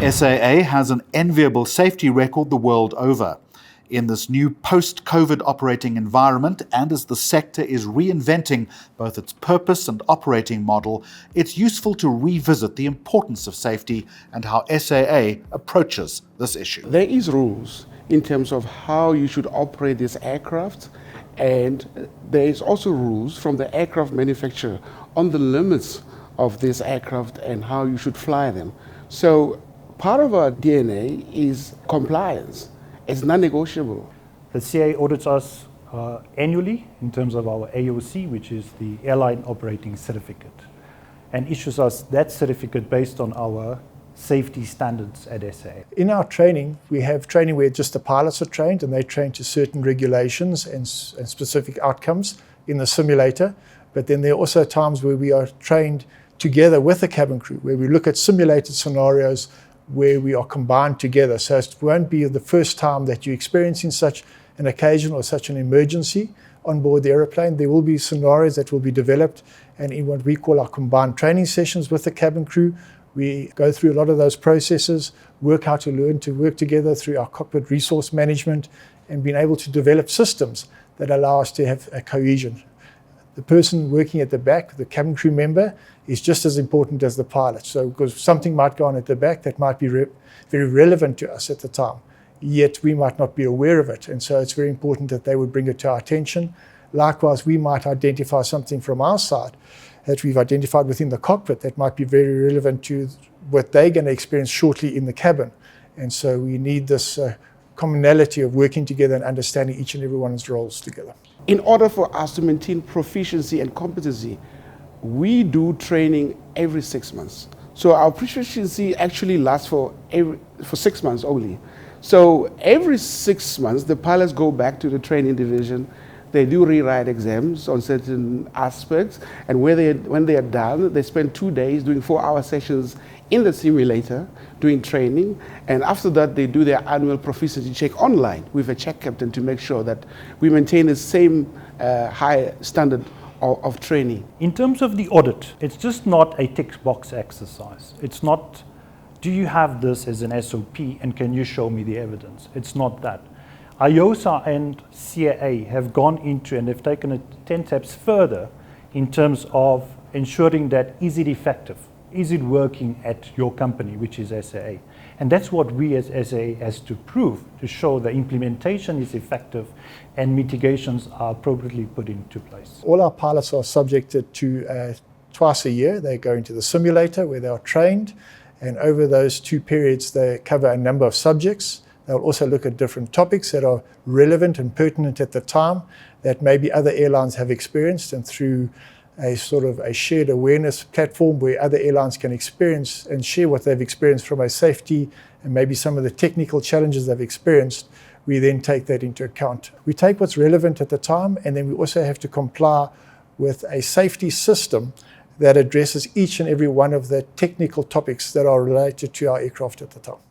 SAA has an enviable safety record the world over. In this new post-COVID operating environment, and as the sector is reinventing both its purpose and operating model, it's useful to revisit the importance of safety and how SAA approaches this issue. There is rules in terms of how you should operate this aircraft, and there is also rules from the aircraft manufacturer on the limits of this aircraft and how you should fly them. So part of our DNA is compliance. It's non-negotiable. The CAA audits us annually in terms of our AOC, which is the Airline Operating Certificate, and issues us that certificate based on our safety standards at SAA. In our training, we have training where just the pilots are trained, and they train to certain regulations and specific outcomes in the simulator. But then there are also times where we are trained together with the cabin crew, where we look at simulated scenarios where we are combined together. So it won't be the first time that you're experiencing such an occasion or such an emergency on board the aeroplane. There will be scenarios that will be developed, and in what we call our combined training sessions with the cabin crew, we go through a lot of those processes, work how to learn to work together through our cockpit resource management, and being able to develop systems that allow us to have a cohesion. The person working at the back, the cabin crew member, is just as important as the pilot. So because something might go on at the back that might be very relevant to us at the time, yet we might not be aware of it. And so it's very important that they would bring it to our attention. Likewise, we might identify something from our side that we've identified within the cockpit that might be very relevant to what they're going to experience shortly in the cabin. And so we need this commonality of working together and understanding each and every one's roles together. In order for us to maintain proficiency and competency, we do training every 6 months. So our proficiency actually lasts for 6 months only. So every 6 months, the pilots go back to the training division. They do rewrite exams on certain aspects, and when they are done, they spend 2 days doing 4-hour sessions in the simulator doing training, and after that they do their annual proficiency check online with a check captain to make sure that we maintain the same high standard of training. In terms of the audit, it's just not a tick box exercise. It's not, do you have this as an SOP and can you show me the evidence? It's not that. IOSA and CAA have gone into and have taken it 10 steps further in terms of ensuring that is it effective? Is it working at your company, which is SAA? And that's what we as SAA has to prove, to show the implementation is effective and mitigations are appropriately put into place. All our pilots are subjected to twice a year. They go into the simulator where they are trained, and over those 2 periods they cover a number of subjects. They'll also look at different topics that are relevant and pertinent at the time that maybe other airlines have experienced, and through a sort of a shared awareness platform where other airlines can experience and share what they've experienced from a safety and maybe some of the technical challenges they've experienced, we then take that into account. We take what's relevant at the time, and then we also have to comply with a safety system that addresses each and every one of the technical topics that are related to our aircraft at the time.